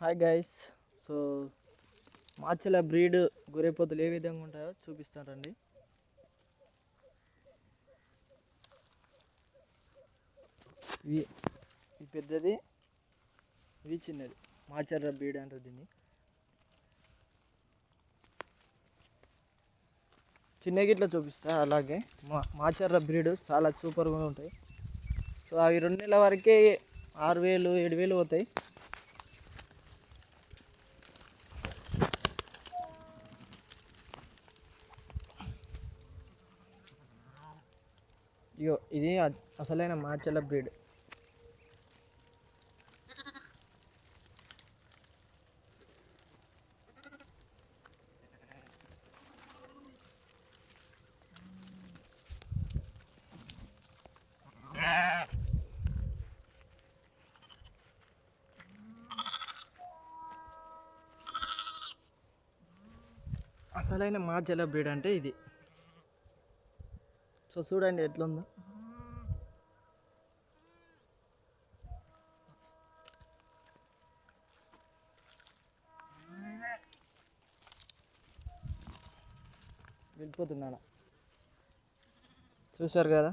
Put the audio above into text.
Hi guys. So Macherla breed గొర్రెపోతులు ఏ విధంగా ఉంటాయో చూపిస్తానండి. ఇది పెద్దది, ఇది చిన్నది. మాచెల బ్రీడ్ అంటారు దీన్ని. చిన్న గిట్ల చూపిస్తా. అలాగే మాచెల బ్రీడ్ చాలా సూపర్గా ఉంటాయి. సో అవి 2 నెలల వరకే 6,000 7,000 పోతాయి. ఇగో ఇది అసలైన మాచెల బ్రీడ్. అసలైన మాచెల బ్రీడ్ అంటే ఇది. సో చూడండి ఎట్లుందో. వెళ్ళిపోతున్నాను, చూశారు కదా.